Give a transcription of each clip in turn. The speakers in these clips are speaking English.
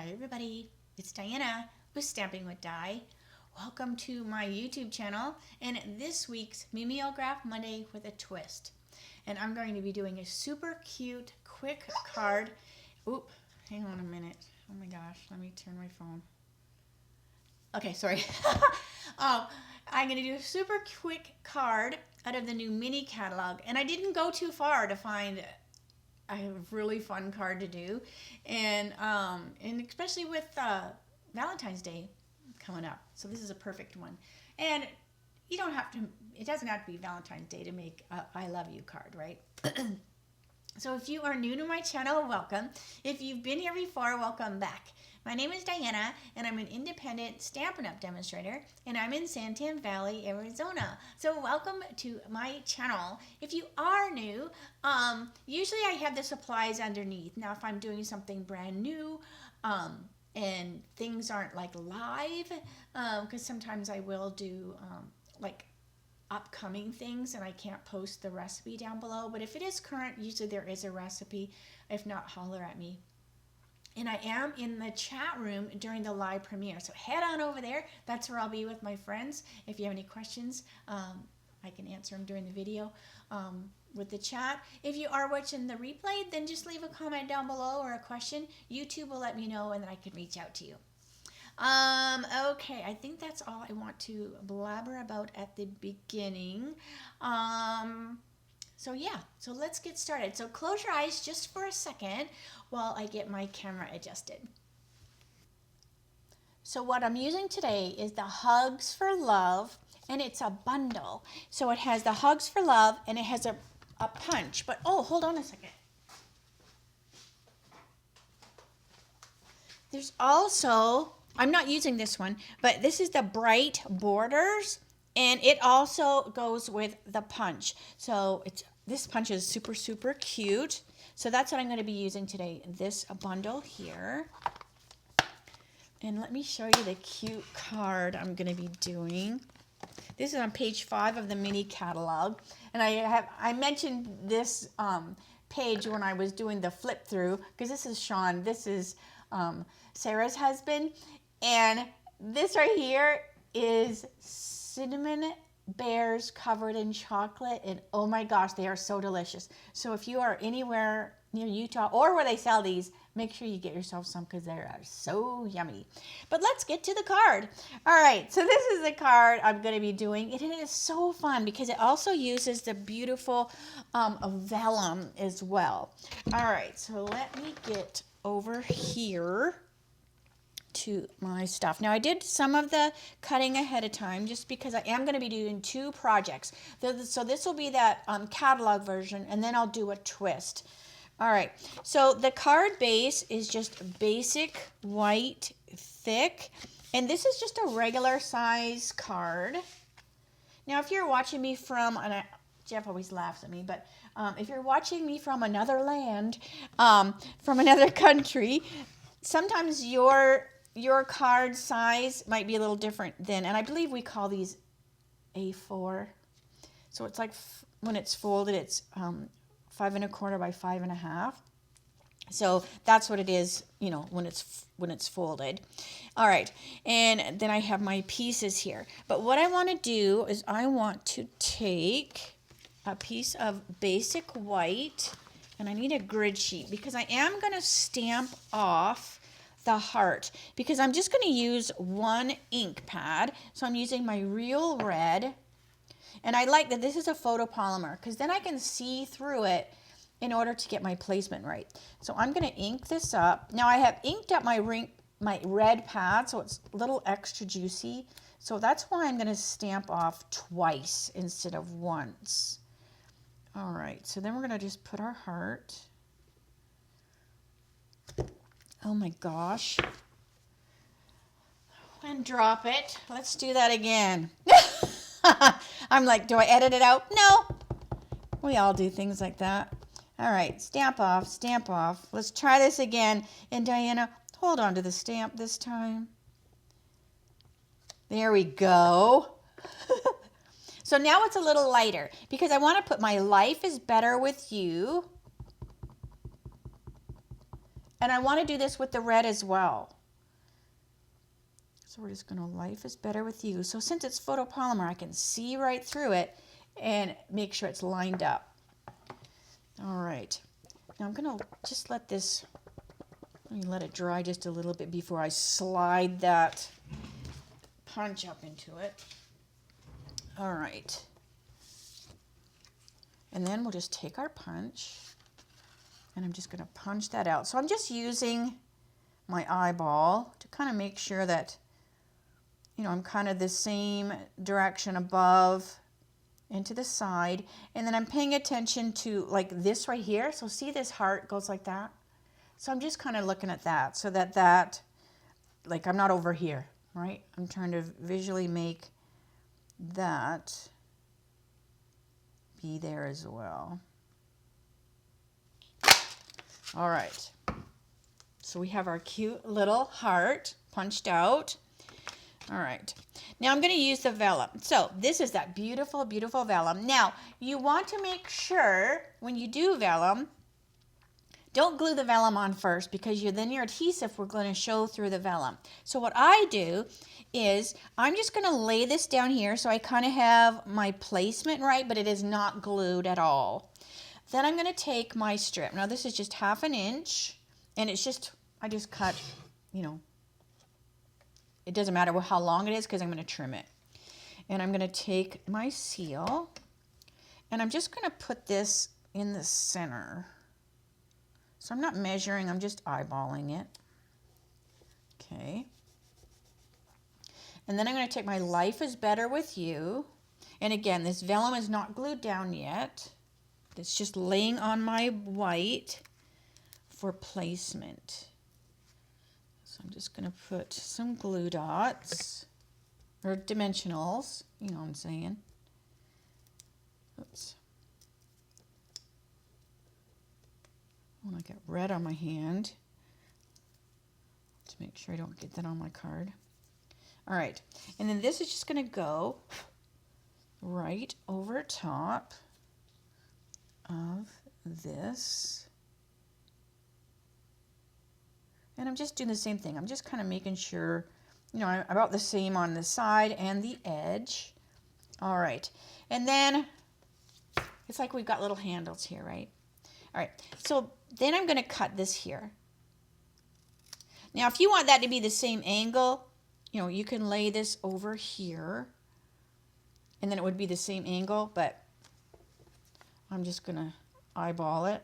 Hi everybody, it's Diana with Stamping with Di. Welcome to my YouTube channel and this week's Mimeograph Monday with a Twist. And I'm going to be doing a super cute, quick card. Oop, hang on a minute. Oh my gosh, let me turn my phone. Okay, sorry. I'm going to do a super quick card out of the new mini catalog. And I didn't go too far to find a really fun card to do, and especially with Valentine's Day coming up, so this is a perfect one. And you don't have to, it doesn't have to be Valentine's Day to make a I love you card, right? So if you are new to my channel, welcome. If you've been here before, welcome back. My name is Diana, and I'm an independent Stampin' Up! Demonstrator, and I'm in Santan Valley, Arizona. So welcome to my channel. If you are new, usually I have the supplies underneath. Now, if I'm doing something brand new, and things aren't like live, because sometimes I will do like upcoming things and I can't post the recipe down below, but if it is current, usually there is a recipe. If not, holler at me. And I am in the chat room during the live premiere, so head on over there. That's where I'll be with my friends. If you have any questions, I can answer them during the video with the chat. If you are watching the replay, then just leave a comment down below or a question. YouTube will let me know and then I can reach out to you. Okay, I think that's all I want to blabber about at the beginning. So yeah, so let's get started. So close your eyes just for a second while I get my camera adjusted. So what I'm using today is the Hugs for Love, and it's a bundle. So it has the Hugs for Love and it has a punch, but oh, hold on a second. There's also, I'm not using this one, but this is the Bright Borders, and it also goes with the punch. So this punch is super, super cute. So that's what I'm going to be using today, this bundle here. And let me show you the cute card I'm going to be doing. This is on page 5 of the mini catalog. And I mentioned this page when I was doing the flip through, because this is Sean. This is Sarah's husband. And this right here is cinnamon bears covered in chocolate, and oh my gosh, they are so delicious. So if you are anywhere near Utah or where they sell these, make sure you get yourself some because they are so yummy. But let's get to the card. All right, so this is the card I'm going to be doing. It is so fun because it also uses the beautiful vellum as well. All right, so let me get over here to my stuff. Now I did some of the cutting ahead of time just because I am going to be doing 2 projects. So this will be that catalog version, and then I'll do a twist. All right, so the card base is just basic white thick, and this is just a regular size card. Now if you're watching me from, Jeff always laughs at me, but if you're watching me from another land, from another country, sometimes your card size might be a little different than, and I believe we call these A4. So it's like when it's folded, it's 5 1/4 by 5 1/2. So that's what it is, you know, when it's folded. All right, and then I have my pieces here. But what I want to do is I want to take a piece of basic white, and I need a grid sheet because I am going to stamp off the heart, because I'm just going to use one ink pad. So I'm using my Real Red, and I like that this is a photopolymer because then I can see through it in order to get my placement right. So I'm going to ink this up. Now I have inked up my red pad, so it's a little extra juicy. So that's why I'm going to stamp off twice instead of once. All right, so then we're going to just put our heart. Oh my gosh. And drop it. Let's do that again. I'm like, do I edit it out? No. We all do things like that. All right, stamp off, stamp off. Let's try this again. And Diana, hold on to the stamp this time. There we go. So now it's a little lighter because I want to put my life is better with you And I want to do this with the red as well. So we're just going to Life is Better with You. So since it's photopolymer, I can see right through it and make sure it's lined up. All right. Now I'm going to just let me let it dry just a little bit before I slide that punch up into it. All right. And then we'll just take our punch and I'm just going to punch that out. So I'm just using my eyeball to kind of make sure that, you know, I'm kind of the same direction above and to the side. And then I'm paying attention to like this right here. So see this heart goes like that? So I'm just kind of looking at that so that like I'm not over here, right? I'm trying to visually make that be there as well. All right. So we have our cute little heart punched out. All right. Now I'm going to use the vellum. So this is that beautiful, beautiful vellum. Now you want to make sure when you do vellum, don't glue the vellum on first because then your adhesive we're going to show through the vellum. So what I do is I'm just going to lay this down here so I kind of have my placement right, but it is not glued at all. Then I'm going to take my strip. Now this is just 1/2 inch and it's just, I just cut, you know, it doesn't matter how long it is because I'm going to trim it. And I'm going to take my seal and I'm just going to put this in the center. So I'm not measuring, I'm just eyeballing it. Okay. And then I'm going to take my Life is Better with You. And again, this vellum is not glued down yet. It's just laying on my white for placement. So I'm just going to put some glue dots or dimensionals, you know what I'm saying. Oops. I want to get red on my hand to make sure I don't get that on my card. All right, and then this is just going to go right over top of this. And I'm just doing the same thing. I'm just kind of making sure, you know, I'm about the same on the side and the edge. All right, and then it's like we've got little handles here, right? All right, so then I'm going to cut this here. Now, if you want that to be the same angle, you know, you can lay this over here, and then it would be the same angle, but I'm just going to eyeball it.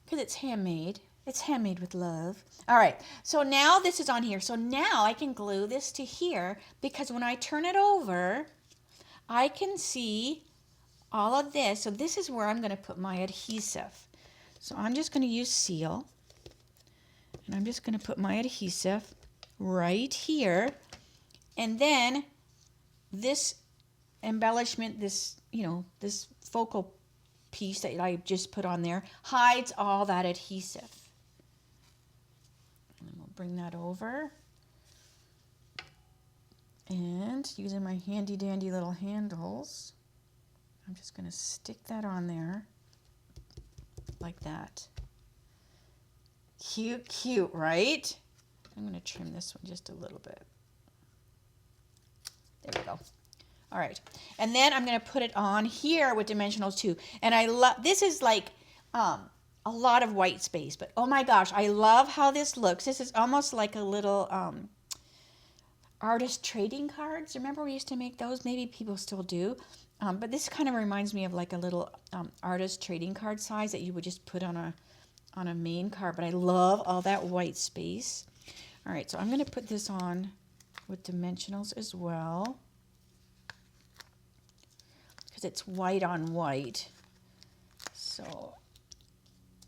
Because it's handmade. It's handmade with love. All right, so now this is on here. So now I can glue this to here because when I turn it over, I can see all of this. So this is where I'm going to put my adhesive. So I'm just going to use seal. And I'm just going to put my adhesive right here. And then this embellishment, this, you know, this focal piece that I just put on there hides all that adhesive. And then we'll bring that over. And using my handy dandy little handles, I'm just going to stick that on there like that. Cute, cute, right? I'm going to trim this one just a little bit. There we go. All right. And then I'm going to put it on here with dimensionals too. And I love, this is like a lot of white space, but oh my gosh, I love how this looks. This is almost like a little artist trading cards. Remember we used to make those? Maybe people still do. But this kind of reminds me of like a little artist trading card size that you would just put on a main card. But I love all that white space. All right, so I'm going to put this on with dimensionals as well, because it's white on white. So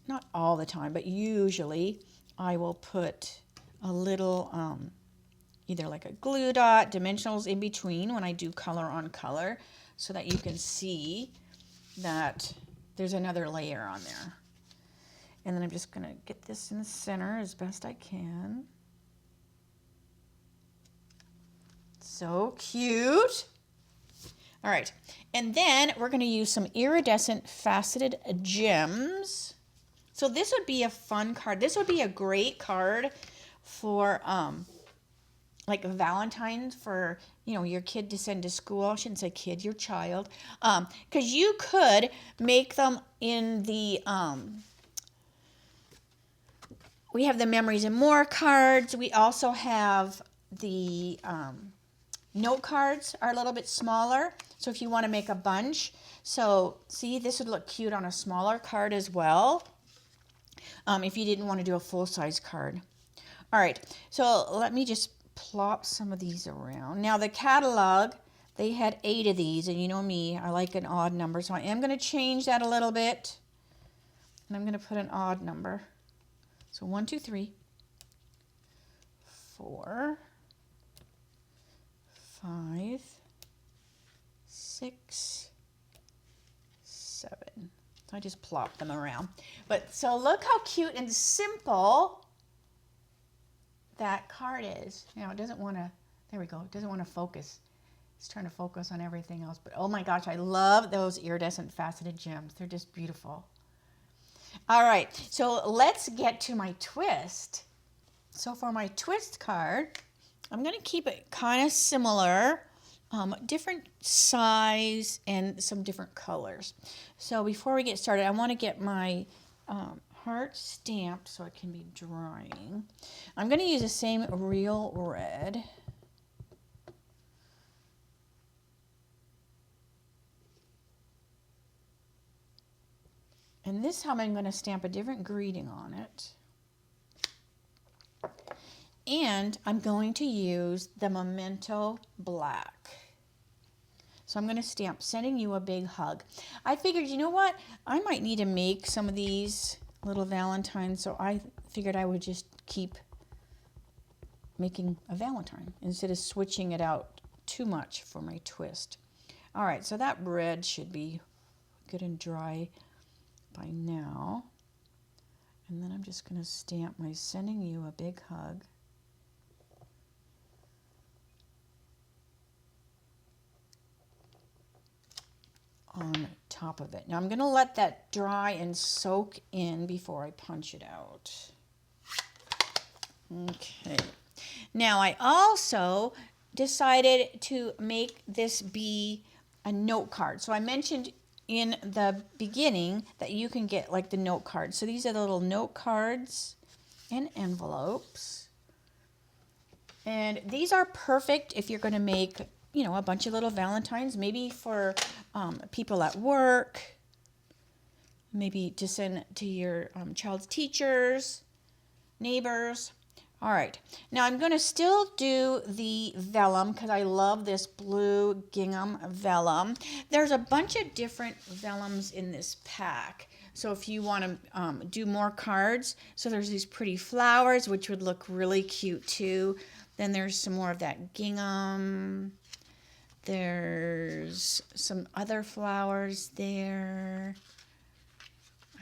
not all the time, but usually I will put a little either like a glue dot, dimensionals in between when I do color on color, so that you can see that there's another layer on there. And then I'm just going to get this in the center as best I can. So cute. All right, and then we're going to use some iridescent faceted gems. So this would be a fun card. This would be a great card for like a Valentine's for, you know, your kid to send to school. I shouldn't say kid, your child. Because you could make them in the, we have the Memories and More cards. We also have the note cards are a little bit smaller. So if you want to make a bunch. So see, this would look cute on a smaller card as well. If you didn't want to do a full-size card. All right, so let me just plop some of these around. Now the catalog, they had 8 of these, and you know me, I like an odd number, so I am going to change that a little bit, and I'm going to put an odd number. So 1, 2, 3, 4, 5, 6, 7. So I just plop them around. But so look how cute and simple that card is. Now it doesn't want to, there we go, it doesn't want to focus. It's trying to focus on everything else. But oh my gosh, I love those iridescent faceted gems. They're just beautiful. All right, so let's get to my twist. So for my twist card, I'm going to keep it kind of similar, different size and some different colors. So before we get started, I want to get my heart stamped so it can be drying. I'm going to use the same real red. And this time I'm going to stamp a different greeting on it. And I'm going to use the Memento Black. So I'm going to stamp Sending You a Big Hug. I figured, you know what? I might need to make some of these little Valentines, so I figured I would just keep making a Valentine instead of switching it out too much for my twist. All right, so that red should be good and dry by now. And then I'm just going to stamp my Sending You a Big Hug. On top of it. Now I'm going to let that dry and soak in before I punch it out. Okay. Now I also decided to make this be a note card. So I mentioned in the beginning that you can get like the note cards. So these are the little note cards and envelopes. And these are perfect if you're going to make, you know, a bunch of little Valentines, maybe for people at work, maybe to send to your child's teachers, neighbors. All right, now I'm going to still do the vellum because I love this blue gingham vellum. There's a bunch of different vellums in this pack. So if you want to do more cards, so there's these pretty flowers, which would look really cute too. Then there's some more of that gingham. There's some other flowers there.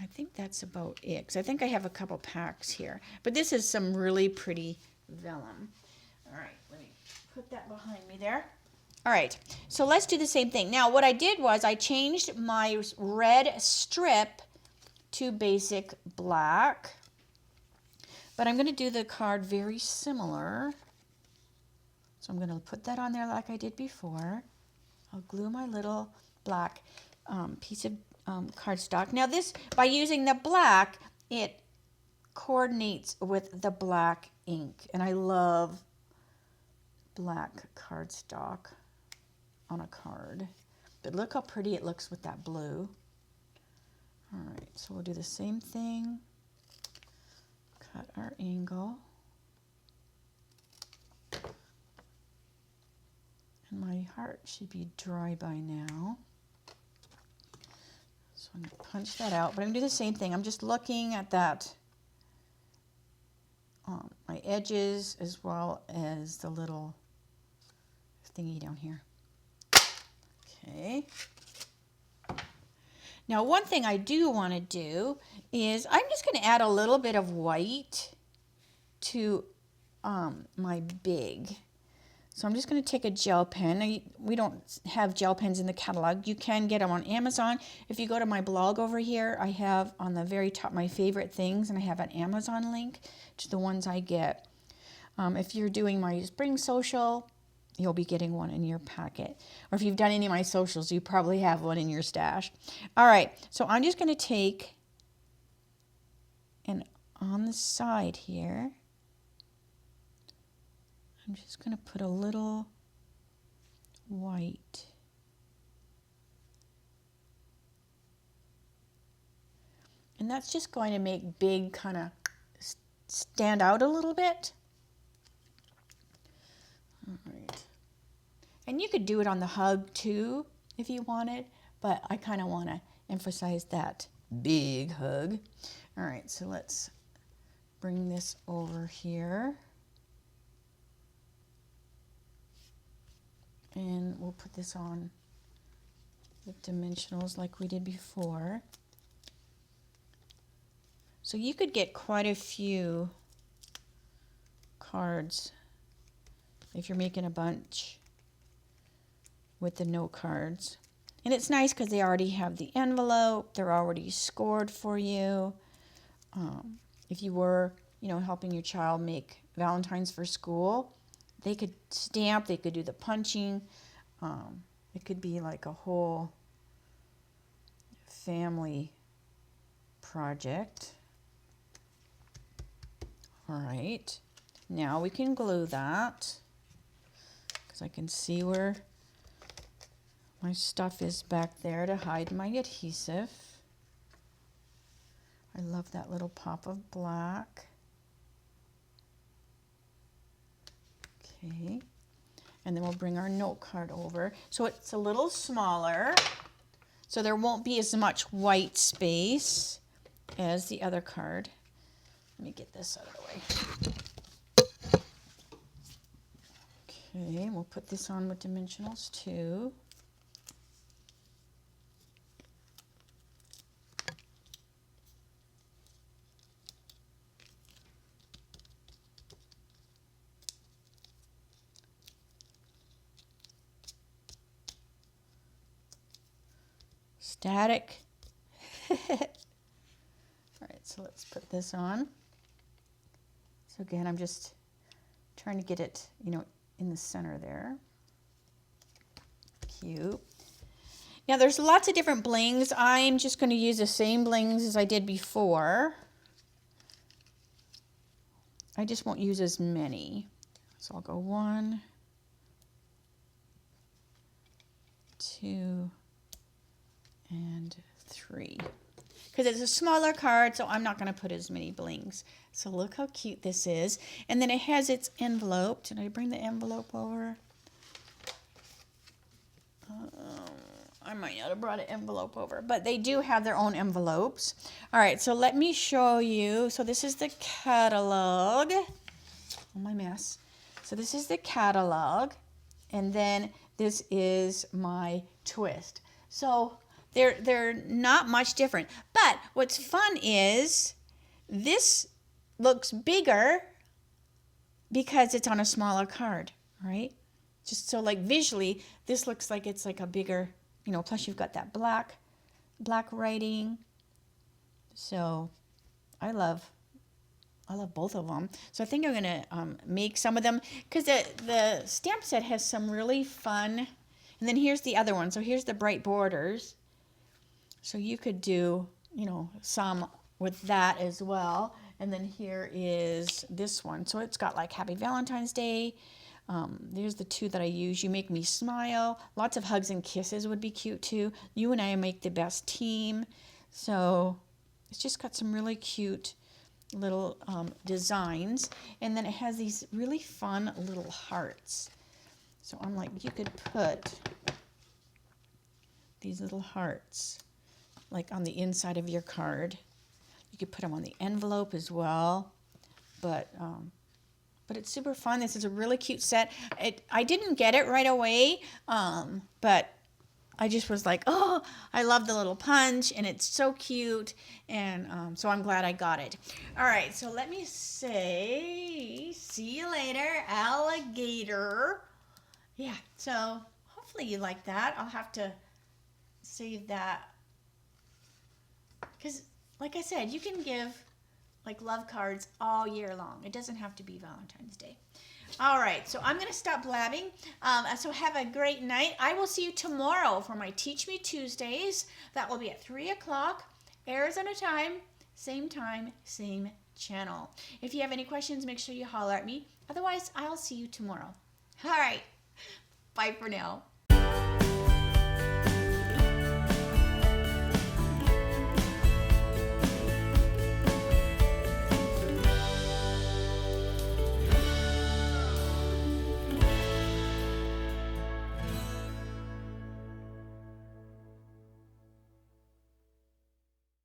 I think that's about it, because I think I have a couple packs here. But this is some really pretty vellum. All right, let me put that behind me there. All right, so let's do the same thing. Now, what I did was I changed my red strip to basic black. But I'm going to do the card very similar. So I'm going to put that on there like I did before. I'll glue my little black piece of cardstock. Now this, by using the black, it coordinates with the black ink. And I love black cardstock on a card. But look how pretty it looks with that blue. All right, so we'll do the same thing. Cut our angle. And my heart should be dry by now. So I'm going to punch that out. But I'm going to do the same thing. I'm just looking at that, my edges as well as the little thingy down here. Okay. Now one thing I do want to do is I'm just going to add a little bit of white to my big. So I'm just going to take a gel pen. We don't have gel pens in the catalog. You can get them on Amazon. If you go to my blog over here, I have on the very top my favorite things, and I have an Amazon link to the ones I get. If you're doing my spring social, you'll be getting one in your packet. Or if you've done any of my socials, you probably have one in your stash. All right, so I'm just going to take, and on the side here, I'm just going to put a little white. And that's just going to make big kind of stand out a little bit. All right. And you could do it on the hug too if you wanted, but I kind of want to emphasize that big hug. All right, so let's bring this over here. And we'll put this on the dimensionals like we did before. So you could get quite a few cards if you're making a bunch with the note cards. And it's nice because they already have the envelope. They're already scored for you. If you were, helping your child make Valentines for school, they could stamp, they could do the punching. It could be like a whole family project. All right, now we can glue that because I can see where my stuff is back there to hide my adhesive. I love that little pop of black. Okay, and then we'll bring our note card over. So it's a little smaller, so there won't be as much white space as the other card. Let me get this out of the way. Okay, we'll put this on with dimensionals too. Static. All right, so let's put this on. So again, I'm just trying to get it, in the center there. Cute. Now there's lots of different blings. I'm just going to use the same blings as I did before. I just won't use as many. So I'll go 1, 2, and 3. Because it's a smaller card, so I'm not going to put as many blings. So look how cute this is. And then it has its envelope. Did I bring the envelope over? I might not have brought an envelope over, but they do have their own envelopes. All right, so let me show you. So this is the catalog. Oh, my mess. So this is the catalog, and then this is my twist. So they're not much different. But what's fun is this looks bigger because it's on a smaller card, right? Just so like visually, this looks like it's like a bigger, plus you've got that black writing. So I love both of them. So I think I'm gonna make some of them because the stamp set has some really fun. And then here's the other one. So here's the bright borders. So you could do, some with that as well. And then here is this one. So it's got like Happy Valentine's Day. There's the 2 that I use. You Make Me Smile. Lots of hugs and kisses would be cute too. You and I make the best team. So it's just got some really cute little designs. And then it has these really fun little hearts. So I'm like, you could put these little hearts like on the inside of your card. You could put them on the envelope as well. But it's super fun. This is a really cute set. I didn't get it right away, but I just was like, oh, I love the little punch, and it's so cute, and so I'm glad I got it. All right, so let me say, see you later, alligator. Yeah, so hopefully you like that. I'll have to save that because, like I said, you can give like love cards all year long. It doesn't have to be Valentine's Day. All right, so I'm going to stop blabbing. So have a great night. I will see you tomorrow for my Teach Me Tuesdays. That will be at 3 o'clock, Arizona time, same channel. If you have any questions, make sure you holler at me. Otherwise, I'll see you tomorrow. All right, bye for now.